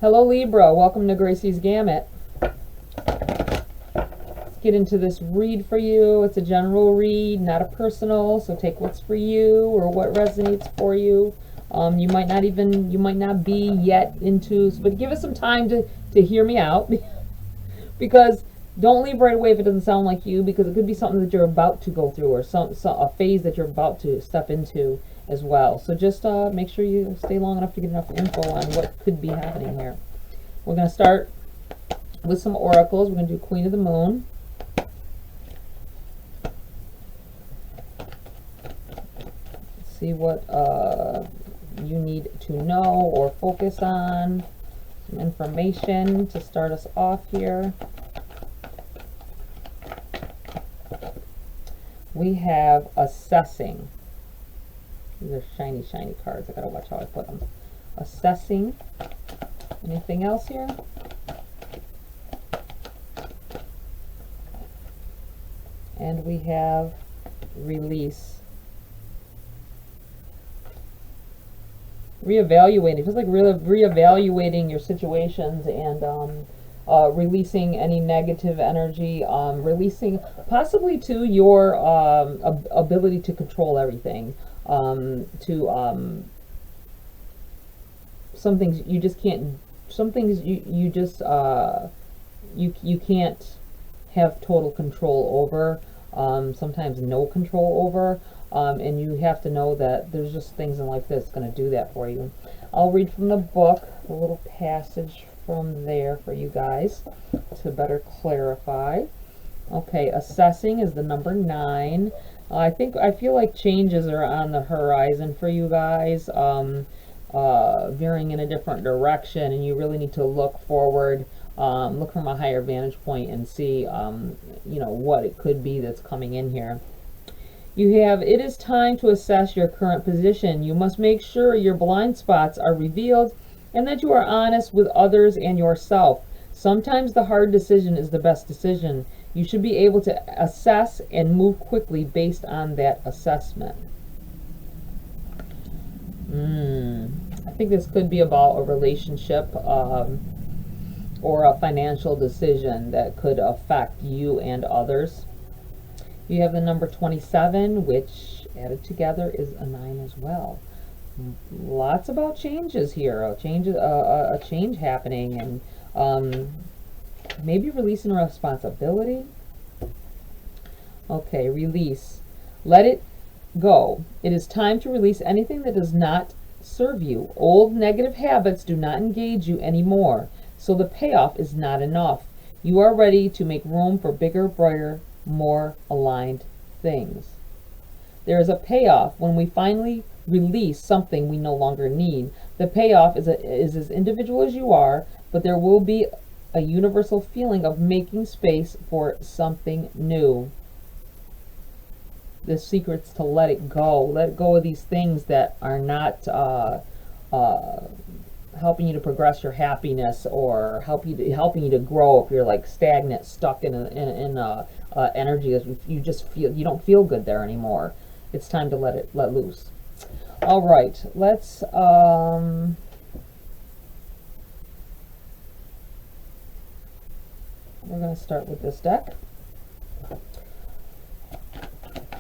Hello Libra, welcome to GRAYCI'S Gamut. Let's get into this read for you. It's a general read, not a personal, so take what's for you or what resonates for you. You might not be yet into, but give us some time to hear me out. Because don't leave right away if it doesn't sound like you, because it could be something that you're about to go through, or a phase that you're about to step into as well. So just make sure you stay long enough to get enough info on what could be happening here. We're going to start with some oracles. We're going to do Queen of the Moon. Let's see what you need to know or focus on. Some information to start us off here. We have assessing. These are shiny, shiny cards. I gotta watch how I put them. Assessing. Anything else here? And we have release. Reevaluating. It feels like reevaluating your situations and releasing any negative energy, releasing possibly to your ability to control everything, some things you just can't, some things you just you can't have total control over, sometimes no control over, and you have to know that there's just things in life that's going to do that for you. I'll read from the book a little passage from there for you guys to better clarify. Okay, assessing is the number 9. I feel like changes are on the horizon for you guys, veering in a different direction, and you really need to look forward, look from a higher vantage point and see you know, what it could be that's coming in here. You have, it is time to assess your current position. You must make sure your blind spots are revealed and that you are honest with others and yourself. Sometimes the hard decision is the best decision. You should be able to assess and move quickly based on that assessment. I think this could be about a relationship or a financial decision that could affect you and others. You have the number 27, which added together is a 9 as well. Lots about changes here, a change happening, and maybe releasing responsibility. Okay, release. Let it go. It is time to release anything that does not serve you. Old negative habits do not engage you anymore, so the payoff is not enough. You are ready to make room for bigger, brighter, more aligned things. There is a payoff when we finally release something we no longer need. The payoff is as individual as you are, but there will be a universal feeling of making space for something new. The secret's to let it go. Let go of these things that are not helping you to progress your happiness or helping you to grow. If you're like stagnant, stuck in energy that you just feel you don't feel good there anymore, it's time to let loose. All right, let's we're going to start with this deck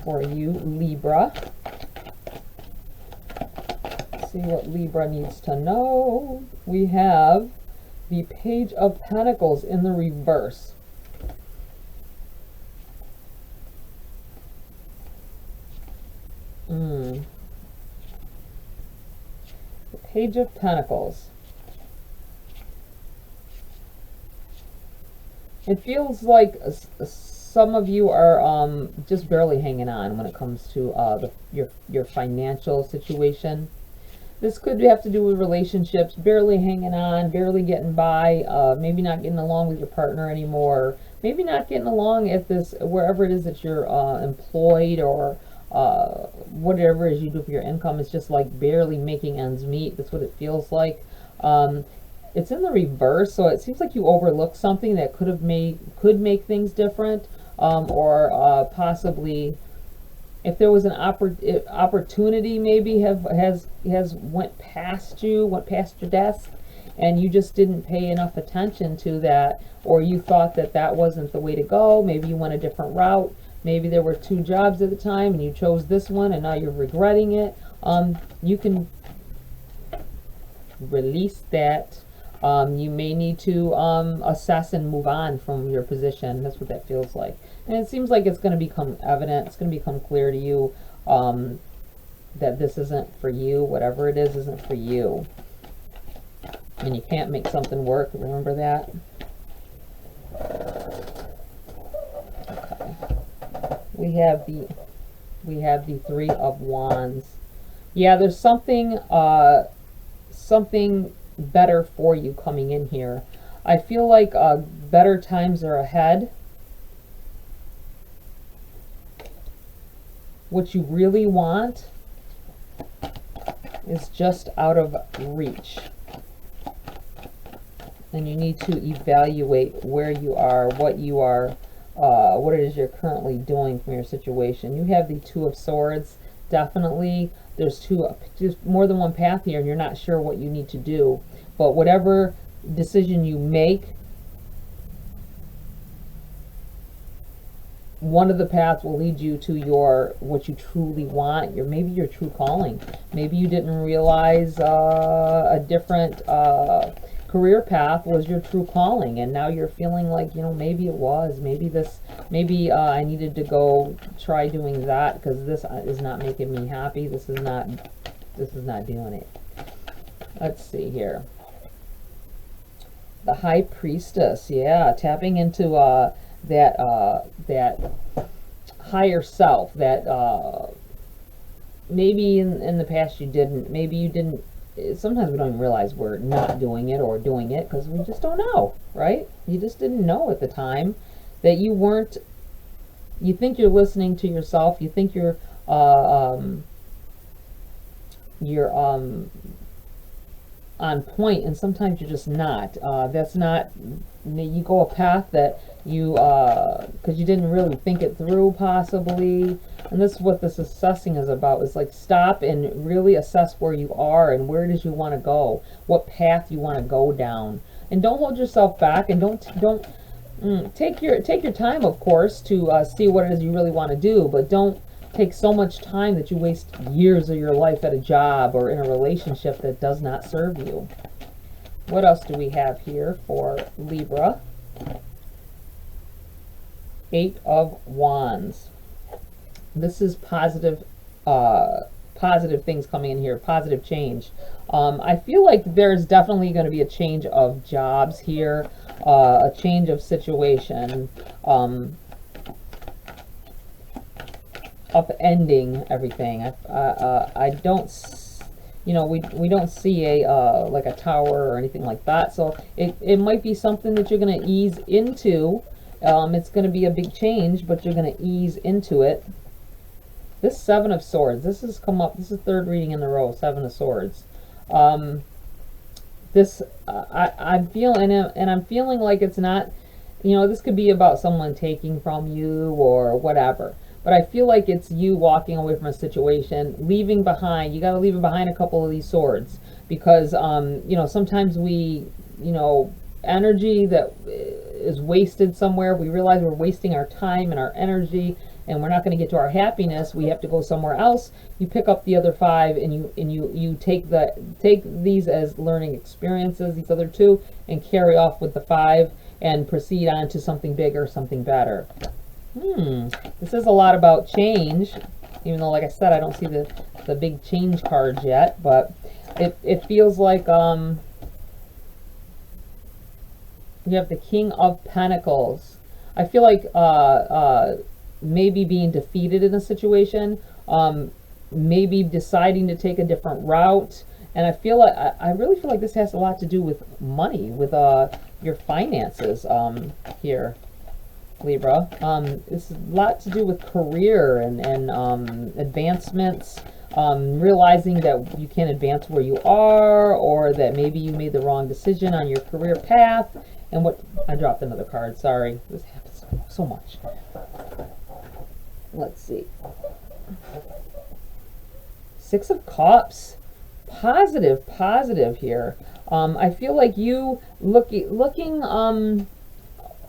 for you, Libra. Let's see what Libra needs to know. We have the Page of Pentacles in the reverse. The Page of Pentacles. It feels like some of you are just barely hanging on when it comes to your financial situation. This could have to do with relationships, barely hanging on, barely getting by, maybe not getting along with your partner anymore, maybe not getting along at this, wherever it is that you're employed, or whatever it is you do for your income. It's just like barely making ends meet. That's what it feels like. It's in the reverse, so it seems like you overlooked something that could make things different, or possibly if there was an opportunity, maybe has went past your desk, and you just didn't pay enough attention to that, or you thought that that wasn't the way to go. Maybe you went a different route. Maybe there were 2 jobs at the time and you chose this one and now you're regretting it. You can release that. You may need to assess and move on from your position. That's what that feels like. And it seems like it's going to become evident. It's going to become clear to you that this isn't for you. Whatever it is isn't for you. And you can't make something work. Remember that? Okay. We have the 3 of Wands. Yeah, there's something something better for you coming in here. I feel like better times are ahead. What you really want is just out of reach. And you need to evaluate where you are, what you are, what it is you're currently doing from your situation. You have the 2 of Swords. Definitely, there's more than one path here, and you're not sure what you need to do. But whatever decision you make, one of the paths will lead you to what you truly want, maybe your true calling. Maybe you didn't realize a different career path was your true calling, and now you're feeling like, maybe it was, maybe I needed to go try doing that because this is not making me happy. This is not doing it. Let's see here. The High Priestess, yeah, tapping into that higher self that maybe in the past you didn't. Maybe you didn't. Sometimes we don't even realize we're not doing it or doing it because we just don't know, right? You just didn't know at the time that you weren't. You think you're listening to yourself. You think you're on point, and sometimes you're just not. That's not. You go a path that you because you didn't really think it through, possibly. And this is what this assessing is about. Is like stop and really assess where you are and where it is you want to go, what path you want to go down, and don't hold yourself back, and don't take your time, of course, to see what it is you really want to do, but don't take so much time that you waste years of your life at a job or in a relationship that does not serve you. What else do we have here for Libra? 8 of Wands. This is positive things coming in here, positive change. I feel like there's definitely going to be a change of jobs here, a change of situation, upending everything. I don't, we don't see a like a tower or anything like that. So it might be something that you're going to ease into. It's going to be a big change, but you're going to ease into it. This 7 of Swords, this has come up. This is 3rd reading in a row. 7 of Swords. This I'm feeling, and I'm feeling like it's not. This could be about someone taking from you or whatever. But I feel like it's you walking away from a situation, leaving behind. You got to leave behind a couple of these swords because sometimes we, energy that is wasted somewhere. We realize we're wasting our time and our energy, and we're not going to get to our happiness. We have to go somewhere else. You pick up the other 5, and you take these as learning experiences, these other 2, and carry off with the 5 and proceed on to something bigger, something better. This is a lot about change, even though, like I said, I don't see the big change cards yet, but it feels like you have the King of Pentacles. I feel like maybe being defeated in a situation, maybe deciding to take a different route, and I feel like I really feel like this has a lot to do with money, with your finances here, Libra. It's a lot to do with career and advancements, realizing that you can't advance where you are, or that maybe you made the wrong decision on your career path. And I dropped another card, sorry. This happens so much. Let's see. 6 of Cups. Positive here. I feel like you looking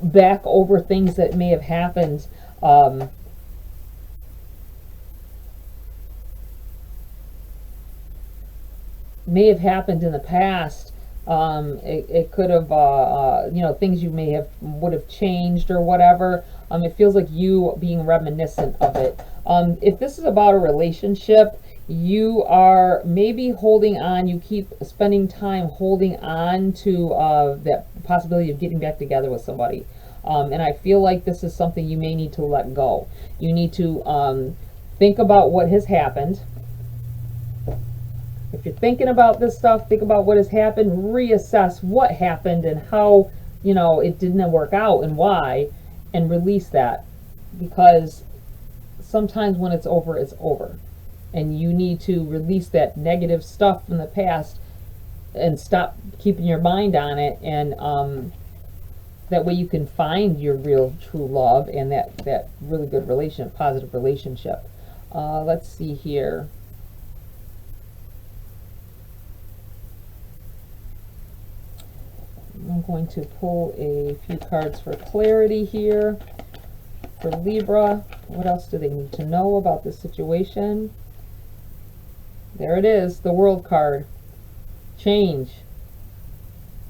back over things that may have happened, in the past. It could have, you know, things you may have would have changed or whatever. It feels like you being reminiscent of it. If this is about a relationship, you are maybe holding on. You keep spending time holding on to that possibility of getting back together with somebody. And I feel like this is something you may need to let go. You need to think about what has happened. If you're thinking about this stuff, think about what has happened, reassess what happened and how, you know, it didn't work out and why, and release that. Because sometimes when it's over, it's over. And you need to release that negative stuff from the past and stop keeping your mind on it. And that way you can find your real true love and that really good positive relationship. Let's see here. I'm going to pull a few cards for clarity here for Libra. What else do they need to know about this situation? There it is, the World card. Change.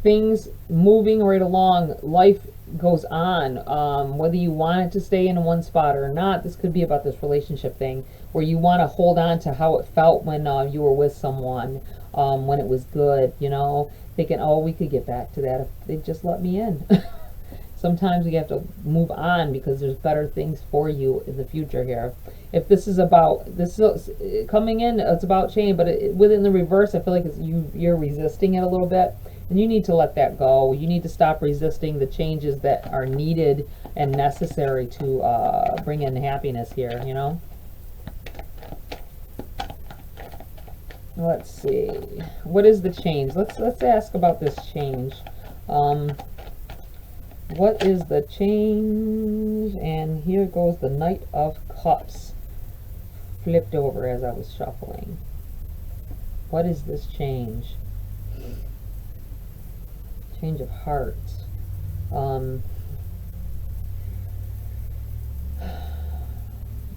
Things moving right along. Life goes on. Whether you want it to stay in one spot or not, this could be about this relationship thing where you want to hold on to how it felt when you were with someone, when it was good, you know, thinking, oh, we could get back to that if they just let me in. Sometimes we have to move on because there's better things for you in the future here. If this is about, this is coming in, it's about change, but within the reverse, I feel like you're resisting it a little bit, and you need to let that go. You need to stop resisting the changes that are needed and necessary to bring in happiness here, you know? Let's see. What is the change? Let's ask about this change. What is the change? And here goes the Knight of Cups. Flipped over as I was shuffling. What is this change? Change of heart.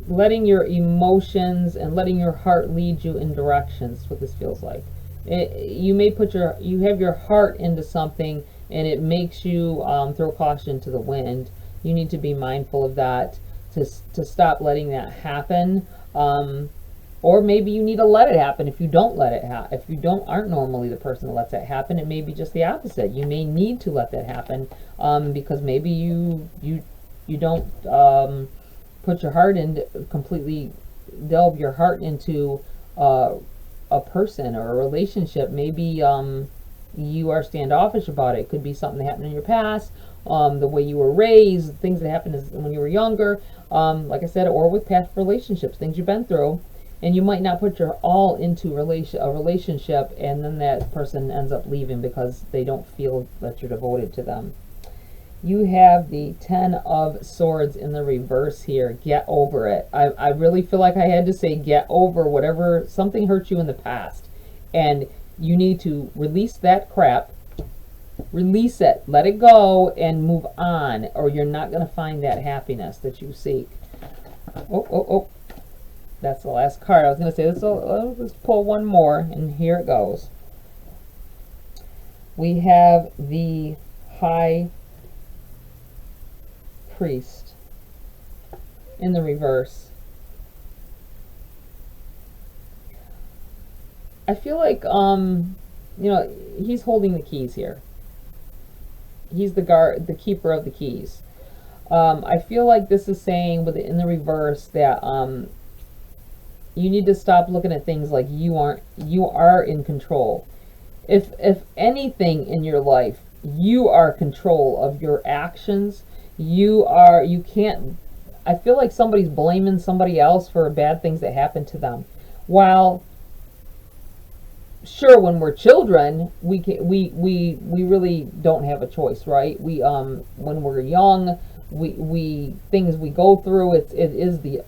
Letting your emotions and letting your heart lead you in directions. That's what this feels like. You may put you have your heart into something and it makes you throw caution to the wind. You need to be mindful of that, to stop letting that happen. Or maybe you need to let it happen. If you don't let it happen, if you aren't normally the person that lets that happen, it may be just the opposite. You may need to let that happen because maybe you don't put your heart in, completely delve your heart into a person or a relationship. Maybe you are standoffish about it. It could be something that happened in your past, the way you were raised, things that happened when you were younger, like I said, or with past relationships, things you've been through. And you might not put your all into a relationship, and then that person ends up leaving because they don't feel that you're devoted to them. You have the Ten of Swords in the reverse here. Get over it. I really feel like I had to say get over whatever, something hurt you in the past. And you need to release that crap. Release it. Let it go and move on, or you're not going to find that happiness that you seek. Oh. That's the last card. I was going to say, let's pull one more, and here it goes. We have the High Priest in the reverse. I feel like, you know, he's holding the keys here. He's the keeper of the keys. I feel like this is saying, with it in the reverse, that you need to stop looking at things like you are in control. If anything in your life, you are in control of your actions. You can't, I feel like somebody's blaming somebody else for bad things that happen to them. While sure, when we're children, we really don't have a choice, right? When we're young, things we go through, it is the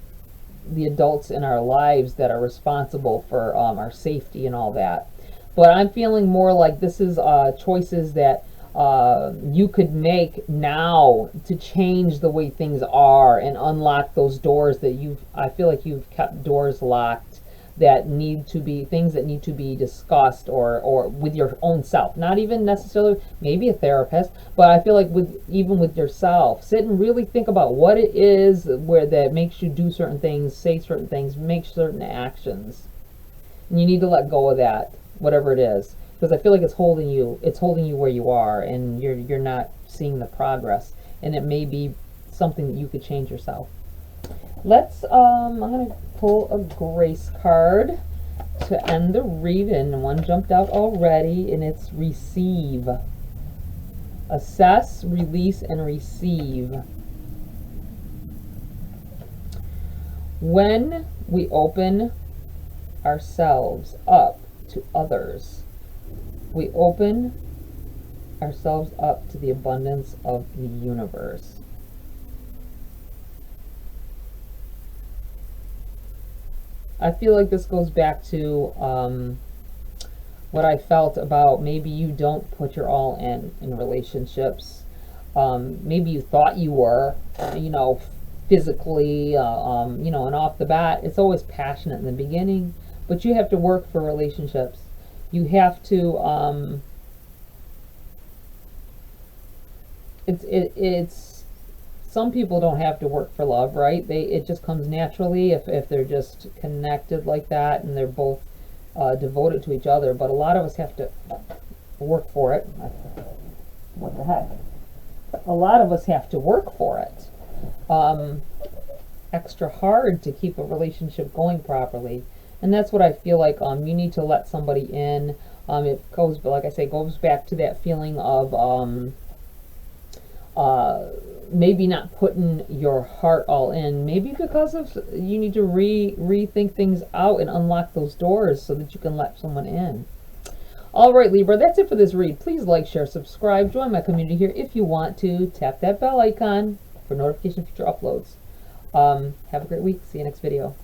adults in our lives that are responsible for our safety and all that. But I'm feeling more like this is choices that you could make now to change the way things are and unlock those doors that I feel like you've kept doors locked that need to be, things that need to be discussed or with your own self. Not even necessarily maybe a therapist, but I feel like even with yourself, sit and really think about what it is where that makes you do certain things, say certain things, make certain actions. And you need to let go of that, whatever it is, because I feel like it's holding you where you are, and you're not seeing the progress, and it may be something that you could change yourself. Let's I'm gonna pull a grace card to end the reading. One jumped out already, and it's receive. Assess, release, and receive. When we open ourselves up to others, we open ourselves up to the abundance of the universe. I feel like this goes back to what I felt about maybe you don't put your all in relationships. Maybe you thought you were, physically, and off the bat, it's always passionate in the beginning, but you have to work for relationships. You have to, it's some people don't have to work for love, right? It just comes naturally if they're just connected like that and they're both devoted to each other. But a lot of us have to work for it. What the heck? A lot of us have to work for it. Extra hard to keep a relationship going properly. And that's what I feel like you need to let somebody in. It goes, like I say, goes back to that feeling of maybe not putting your heart all in, maybe because of you need to rethink things out and unlock those doors so that you can let someone in. All right, Libra, that's it for this read. Please like, share, subscribe, join my community here if you want to. Tap that bell icon for notification of future uploads. Have a great week. See you next video.